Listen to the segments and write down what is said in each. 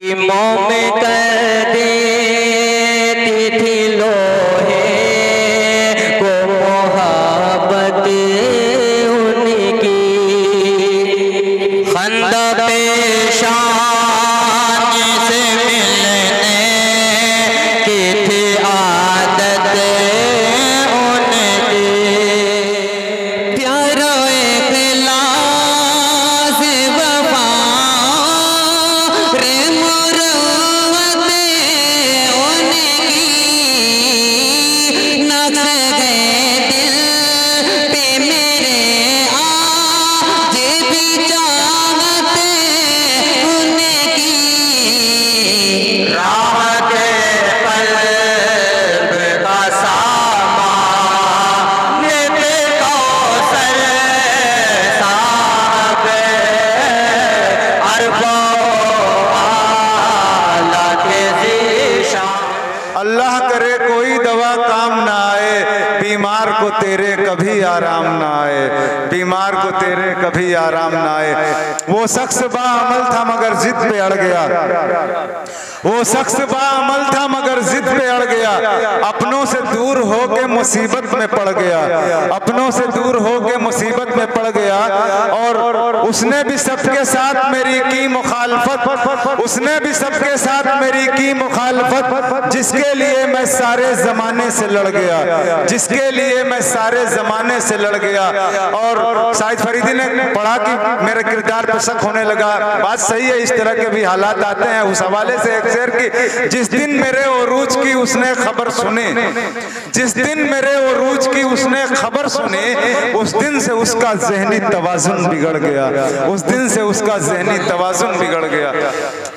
में कर देती थी लोहे को मोहब्बत उनकी, खंदा पेशान से मिलने की थी आदत उनकी। प्यारो इखलास वफा रे मुरवत उनकी, नक्श गए दिल पे मेरे आज भी चाहत उनकी। राहत क़ल्ब का सामान पे कौसर साहब अरबा आला के ज़ीशान। अल्लाह करे कोई दवा काम ना आए, बीमार को तेरे कभी आराम ना आए, बीमार को तेरे कभी आराम ना आए। वो शख्स बाअमल था मगर जिद पे अड़ गया, वो शख्स बाअमल था मगर जिद पे अड़ गया। अपनों से दूर होके मुसीबत में पड़ गया, अपनों से दूर होके मुसीबत में पड़ गया। और उसने भी सबके साथ मेरी की मुखालफत, उसने भी सबके साथ मेरी की मुखालफत, जिसके लिए मैं सारे जमाने से लड़ गया, जिसके लिए मैं सारे जमाने से लड़ गया। और शाहिद फरीदी ने पढ़ा कि मेरे किरदार पर शक होने लगा। बात सही है, इस तरह के भी हालात आते हैं। उस हवाले से एक शेर की, जिस दिन मेरे उरूज की उसने खबर सुनी, जिस दिन मेरे उरूज की उसने खबर सुनी, उस दिन से उसका ज़हनी तवाज़ुन बिगड़ गया, उस दिन से उसका ज़हनी तवाज़ुन बिगड़ गया।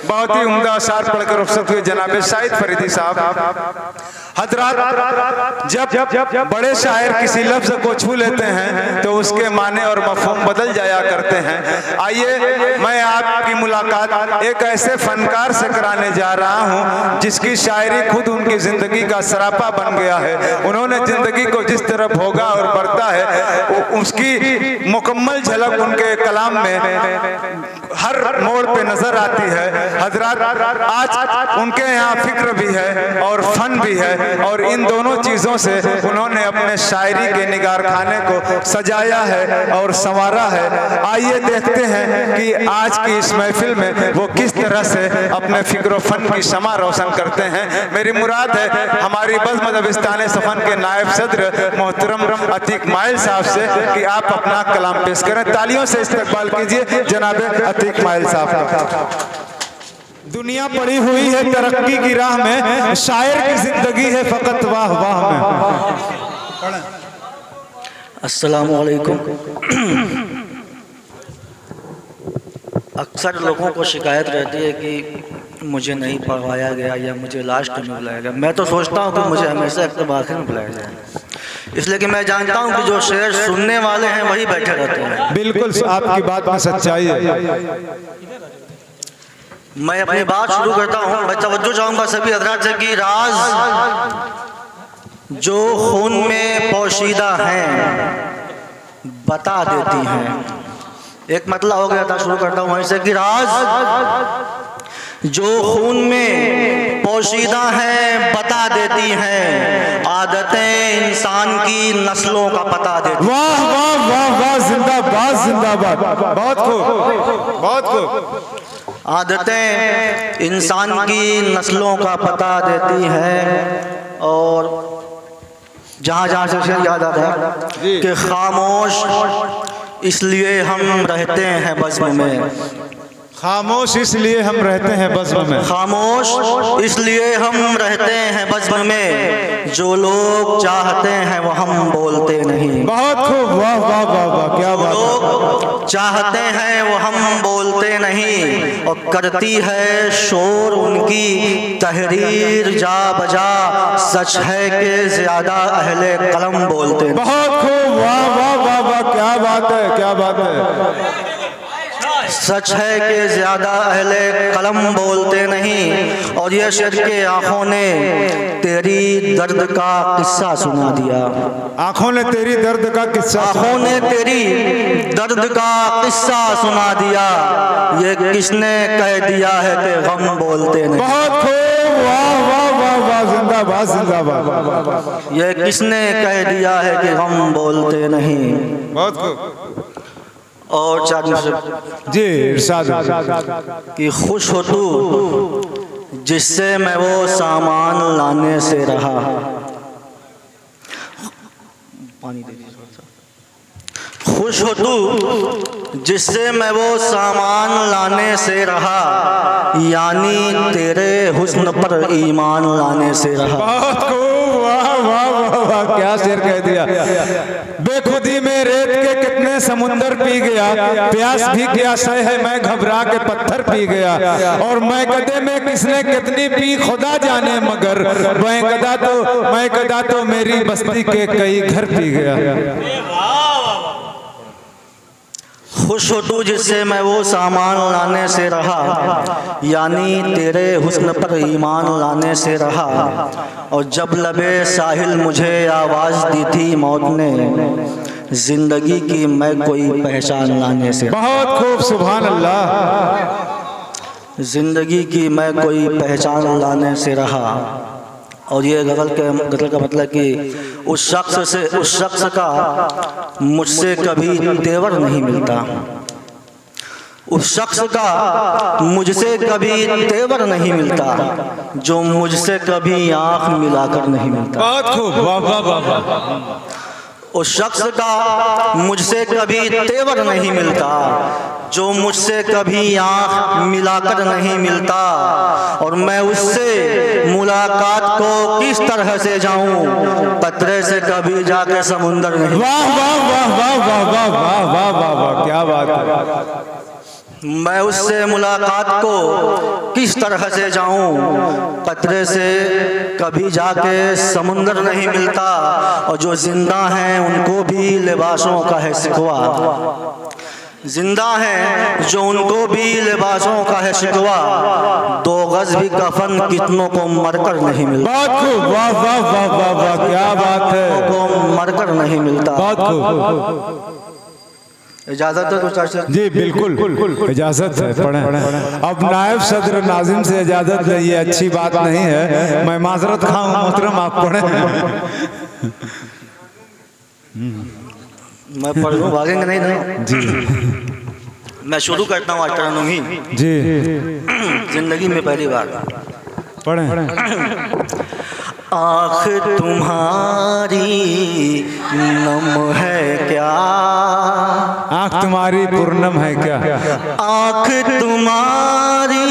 बहुत ही उम्दा अशार पढ़कर रुखसत हुए जनाब शाहिद फरीदी साहब। हजरात, जब बड़े शायर किसी लफ्ज को छू लेते हैं तो उसके माने और मफहूम बदल जाया करते हैं। आइए मैं आपकी मुलाकात एक ऐसे फनकार से कराने जा रहा हूं जिसकी शायरी खुद उनकी जिंदगी का सरापा बन गया है। उन्होंने जिंदगी को जिस तरह भोगा और बरता है, उसकी मुकम्मल झलक उनके कलाम में हर मोड़ पे नजर आती है। हजरात, आज उनके यहाँ फिक्र भी है और फन भी है, और इन दोनों चीजों से उन्होंने अपने शायरी के निगारखाने को सजाया है और संवारा है। आइए देखते हैं कि आज की इस महफिल में वो किस तरह से अपने फिक्र फन की शमा रोशन करते हैं। मेरी मुराद है हमारी बज़्म दबिस्तान सफन के नायब सदर मोहतरम अतीक माइल साहब से कि आप अपना कलाम पेश करें। तालियों से इस्तकबाल कीजिए जनाब अतीक माइल साहब का। दुनिया पड़ी हुई है तरक्की की राह में, शायर की जिंदगी है फकत वाह वाह में। अस्सलामु अलैकुम। अक्सर लोगों को शिकायत रहती है कि मुझे नहीं पढ़वाया गया या मुझे लास्ट में बुलाया गया। मैं तो सोचता हूँ कि मुझे हमेशा एकदम आखिर में बुलाया जाए, इसलिए कि मैं जानता हूँ कि जो शेर सुनने वाले हैं वही बैठे रहते हैं। बिल्कुल आपकी बात में सच्चाई है। मैं अपनी बात शुरू करता हूँ। मैं तवज्जो चाहूँगा सभी हज़रात से कि राज जो खून में पोशीदा हैं बता देती हैं। एक मतलब हो गया था, शुरू करता हूँ वहीं से कि राज जो खून में पोशीदा हैं बता देती हैं, आदतें इंसान की नस्लों का पता देती। वाह वाह वाह वाह, जिंदाबाद जिंदाबाद, बहुत खूब बहुत खूब। आदतें इंसान की नस्लों का पता देती हैं। और जहाँ जहाँ से याद आता है कि खामोश इसलिए हम रहते हैं बज़्म में, खामोश इसलिए हम रहते हैं बज़्म में, खामोश इसलिए हम रहते हैं बज़्म में, जो लोग चाहते हैं वो हम बोलते नहीं। बहुत खूब, वाह वाह वाह वाह, क्या बात। लोग चाहते हैं वो हम बोलते नहीं, और करती है शोर उनकी तहरीर जा बजा, सच है कि ज्यादा अहले कलम बोलते नहीं। बहुत खूब, वाह वाह वाह वाह, क्या बात है क्या बात है। सच है कि ज्यादा अहले कलम बोलते नहीं, और ये शेर के आंखों ने तेरी दर्द का किस्सा सुना दिया। आंखों ने तेरी दर्द का किस्सा, आंखों ने तेरी दर्द का किस्सा सुना दिया। ये किसने कह दिया है कि गम बोलते नहीं। बहुत खूब, वाह वाह वाह वाह, जिंदाबाद जिंदाबाद। ये किसने कह दिया है कि गम बोलते नहीं। बहुत खूब। और चार जी इरशाद कि खुश हो तू जिससे मैं वो सामान लाने से रहा। पानी दे दीजिए। खुश हो तू जिससे मैं वो सामान लाने से रहा, यानी तेरे हुस्न पर ईमान लाने से रहा। बहुत खूब, वाह वाह वाह वाह, क्या शेर कह दिया। बेखुदी में रेत के कितने समुंदर पी गया, प्यास भी क्या सह है मैं घबरा के पत्थर पी गया। और मैं गदे में किसने कितनी पी खुदा जाने, मगर मैं गदा तो मेरी बस्ती के कई घर पी गया। खुश हो तू जिससे मैं वो सामान लाने से रहा, यानी तेरे हुस्न पर ईमान लाने से रहा। और जब लबे साहिल मुझे आवाज़ दी थी मौत ने, जिंदगी की मैं कोई पहचान लाने से। बहुत खूब, सुभान अल्लाह। जिंदगी की मैं कोई पहचान लाने से रहा। और ये गज़ल का मतलब कि उस शख्स का मुझसे कभी तेवर नहीं मिलता। उस शख्स का मुझसे कभी तेवर नहीं मिलता, जो मुझसे कभी आँख मिलाकर नहीं मिलता। बहुत खूब, वाह वाह वाह वाह। उस शख्स का मुझसे कभी तेवर नहीं मिलता, जो मुझसे कभी आँख मिलाकर नहीं मिलता। और मैं उससे मुलाकात को किस तरह से जाऊं, कतरे से कभी जाकर समुंदर नहीं। वाह वाह वाह वाह वाह वाह वाह वाह वाह वाह, क्या बात है। मैं उससे मुलाकात को किस तरह से जाऊं, कतरे से कभी जाके समुंदर नहीं मिलता। और जो जिंदा हैं उनको भी लिबासों का है शिकवा। जिंदा हैं जो उनको भी लिबासों का है शिकवा। 2 गज भी कफन कितनों को मरकर नहीं मिलता। बहुत खूब, वाह वाह वाह वाह वाह, क्या बात है। को मरकर नहीं मिलता। बहुत खूब। इजाजत है तो जी बिल्कुल इजाजत है, पढ़ें। अब नायब सदर नाजिम से इजाजत है, ये अच्छी बात नहीं है। मैं माजरत खाऊं मोहतरम, आप पढ़ें। मैं पढ़ लूँ, भागेंगे नहीं ना जी। मैं शुरू करता हूँ अष्टानम ही जी, जिंदगी में पहली बार। पढ़ें। आँख तुम्हारी नम है क्या, आँख तुम्हारी पूर्णम है क्या। आँख तुम्हारी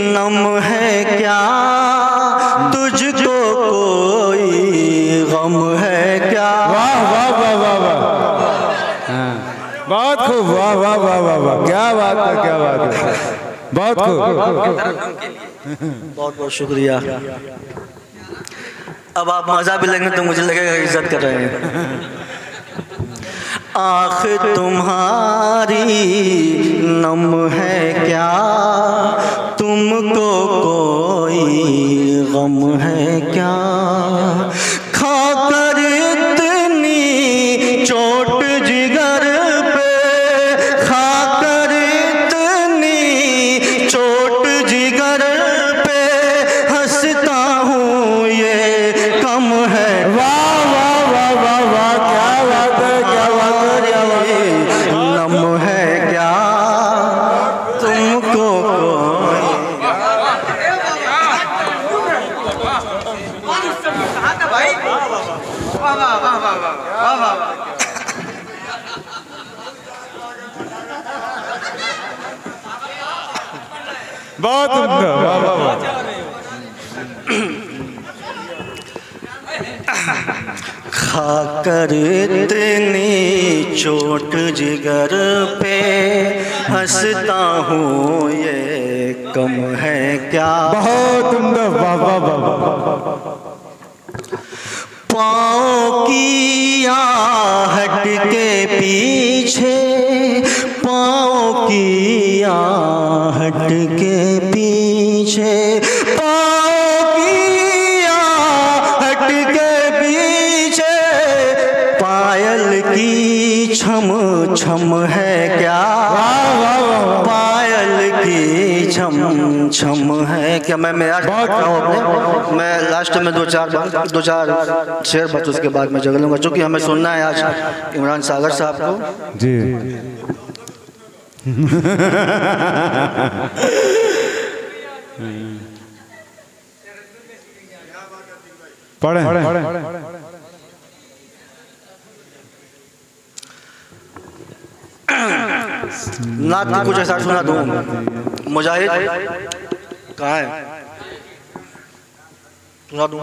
नम है क्या, तुझको कोई गम है क्या। वाह वाह वाह वाह वाह, बहुत खूब, वाह वाह वाह वाह वाह, क्या बात है, क्या बात है। बहुत खूब, बहुत बहुत शुक्रिया। अब आप मजा भी लेंगे तो मुझे लगेगा इज्जत कर रहे हैं। आँख तुम्हारी नम है क्या, तुमको कोई गम है क्या। खाकर इतनी चोट जिगर पे, खाकर इतनी चोट जिगर पे, हंसता हूँ ये कम है। वाह वाह वाह वाह वाह, क्या बात है, क्या बात है, क्या बात है। नम है क्या, तुमको कोई। बहुत उम्दा, वाह वाह वाह। खाकर इतनी चोट जिगर पे, हंसता हूँ ये कम है क्या। बहुत उम्दा, वाह वाह वाह। पाँव की आहट के पीछे, पाँव की आहट के पीछे, है कि मैं अपने, मैं लास्ट में दो चार शेर बस उसके बाद में जगह लूँगा, चूँकि हमें सुनना है आज इमरान सागर साहब को जी। पढ़े नात की कुछ ऐसा सुना दूँ। मुजाहिद कहाँ है, सुना दूँ।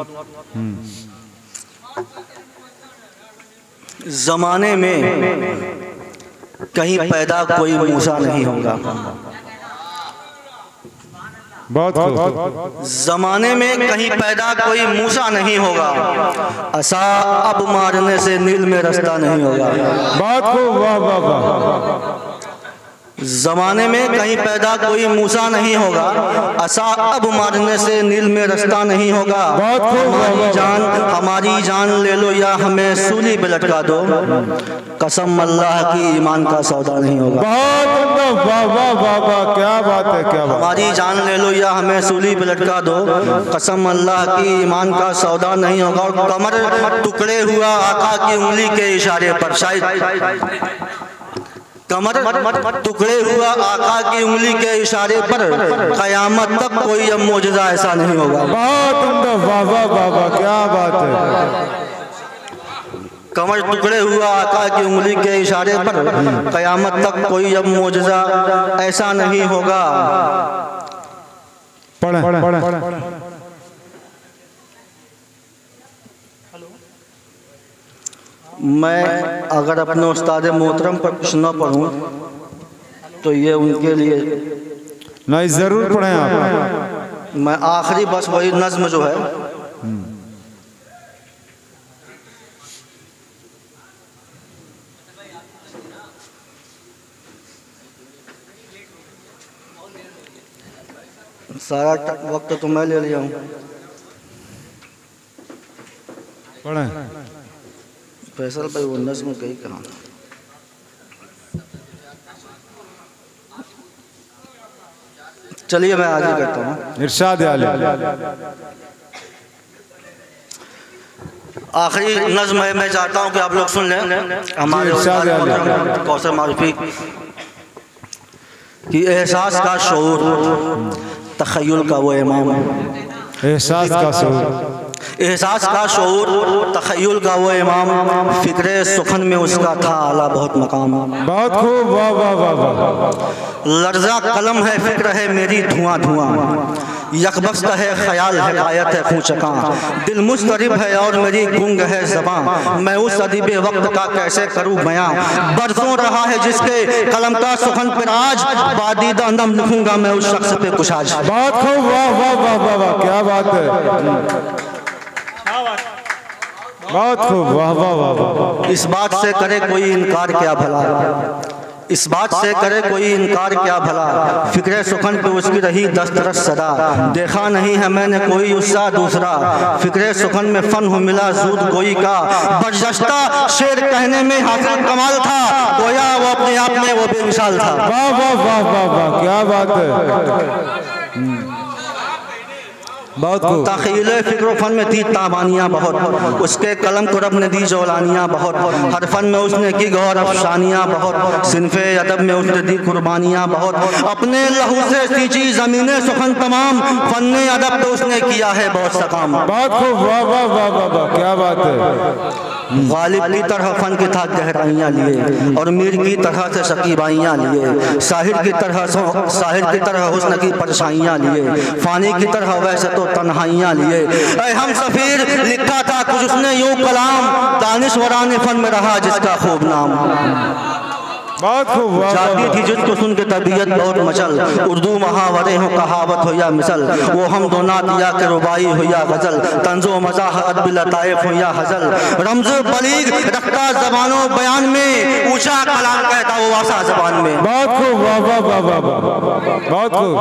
जमाने में कहीं पैदा कोई मूसा नहीं होगा। बहुत खूब। जमाने में कहीं पैदा कोई मूसा नहीं होगा, असा अब मारने से नील में रास्ता नहीं होगा। बहुत खूब, वाह वाह वाह। जमाने में कहीं पैदा कोई मूसा नहीं होगा, असा अब मारने से नील में रास्ता नहीं होगा। बहुत खूब। हमारी जान ले लो या हमें सूली पे लटका दो, कसम अल्लाह की ईमान का सौदा नहीं होगा। बहुत वाह वाह वाह वाह, क्या बात है, क्या बात। हमारी जान ले लो या हमें सूली पे लटका दो, कसम अल्लाह की ईमान का सौदा नहीं होगा। और कमर टुकड़े हुआ आका की उंगली के इशारे पर, शायद कमर टुकड़े हुआ आका की उंगली के इशारे पर, कयामत तक कोई अब मौजज़ा ऐसा नहीं होगा। बहुत वाह वाह वाह वाह, क्या बात है। कमर टुकड़े हुआ आका की उंगली के इशारे पर, कयामत तक कोई अब मौजज़ा ऐसा नहीं होगा। पढ़े। मैं अगर अपने उस्ताद मोहतरम पर कुछ न पढ़ूं तो ये उनके लिए नहीं, जरूर पढ़ें आप। मैं आखिरी बस वही नज्म जो है, सारा वक्त तो मैं ले लिया हूँ। पढ़ें। फैसल भाई वो नज्म कहीं कहाँ। चलिए मैं आगे करता हूँ। इरशाद आले। आखिरी नज्म है, मैं चाहता हूँ कि आप लोग सुन लें। हमारे कौसर मारूफी कि एहसास का शऊर तखय्युल का वो इमाम, एहसास का शऊर, एहसास का शऊर तखय्युल का वो इमाम, फिक्रे सुखन में उसका था आला बहुत मकाम। बहुत खूब, वाह वाह वाह वाह। लर्जा कलम है, फिक्र है मेरी धुआं धुआं, यकबख्त है ख्याल है कायत है खूचका, दिल मुस्तरिब है और मेरी गुंग है ज़बां, मैं उस अदीब वक्त का कैसे करूँ बयां, बरसों रहा है जिसके कलम का सुखन पर आज, बादीदा नम लिखूंगा मैं उस शख्स पे कुछ आज। बहुत खूब, वाह वाह वाह वाह वाह, क्या बात है। बहुत खूब, वाह वाह वाह वाह। इस बात से करे कोई इनकार क्या भला, इस बात से करे कोई इनकार क्या भला, फिक्रे सुखन पे उसकी रही दस्तरस सदा, देखा नहीं है मैंने कोई उसका दूसरा, फिक्रे सुखन में फन हो मिला जूद कोई का, बरजस्ता शेर कहने में हासिल कमाल था, गोया वो अपने आप में वो बेमिसाल था। वाह वाह वाह वाह वाह, क्या बात है। बहुत खूब। तख़ील फ़िक्र फ़न में थी ताबानियाँ बहुत, उसके कलम को रब ने दी जौलानियाँ बहुत, हर फन में उसने की गौर अफसानियाँ बहुत, सिनफ़े अदब में उसने दी कुर्बानियाँ बहुत, अपने लहू से सींची ज़मीने सुखन तमाम, फ़न्ने अदब तो उसने किया है बहुत सा काम। बहुत खूब, वाह वाह वाह वाह वाह, क्या बात है। गालिब की तरह फन के था गहराइयाँ लिए, और मीर की तरह से शकीबाइयाँ लिए, साहिर की तरह हुस्न की परछाइयाँ लिए, फानी की तरह वैसे तो तन्हाइयाँ लिए, ऐ हम सफ़ीर लिखा था कुछ उसने यूँ कलाम, दानिशवरान फन में रहा जिसका खूब नाम। बहुत खूब, जाती थी जिसको सुन के तबीयत बहुत मचल, उर्दू मुहावरे हो कहावत हो या मिसल, वो हम दो नात या के रुबाई हो या गजल, तंजो मज़ाह अदब लताइफ हो या हजल, रमज़ बलीग रखता ज़बानों बयान में, ऊंचा कलाम कहता वो वासा ज़बान में। बहुत खूब, वाह वाह वाह वाह, बहुत खूब।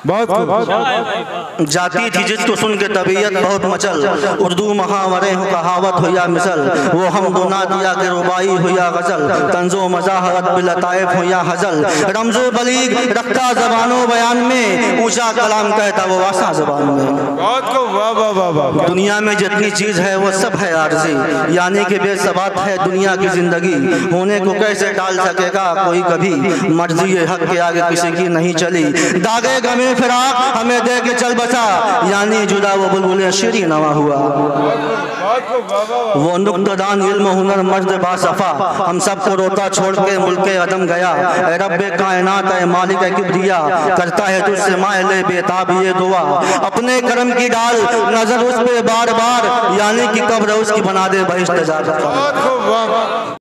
बहुत खूब। जाती थी जिसको सुन के तबीयत बहुत मचल, उर्दू मुहावरे हो कहावत हो या मिसल, वो हम गुना दिया के रुबाई हो या गजल, तंजो मजाहरत बिलताइफ हो या हजल, रमजो बलीग रखता जबानों बयान में, ऊंचा कलाम कहता वो वासा जबान में। बहुत खूब, वाह वाह वाह वाह। दुनिया में जितनी चीज है वो सब है आरजी, यानी कि बेसबात है दुनिया की जिंदगी, होने को कैसे टाल सकेगा कोई कभी, मर्जी हक के आगे किसी की नहीं चली, दागे गमे फिराक हमें दे के चल बचा, यानी जुदा वो बुलबुल शीरी नवा हुआ। वो नुक्तदान इल्म हुनर मर्द बासफा, हम सबको रोता छोड़ के मुल्के अदम गया, ऐ रब्बे कायनात ऐ मालिक किब्रिया, करता है तुझसे माइले बेताब ये दुआ, अपने करम की डाल नजर उस पे बार बार, यानी कि कब्र उसकी बना दे बहिश्त जा।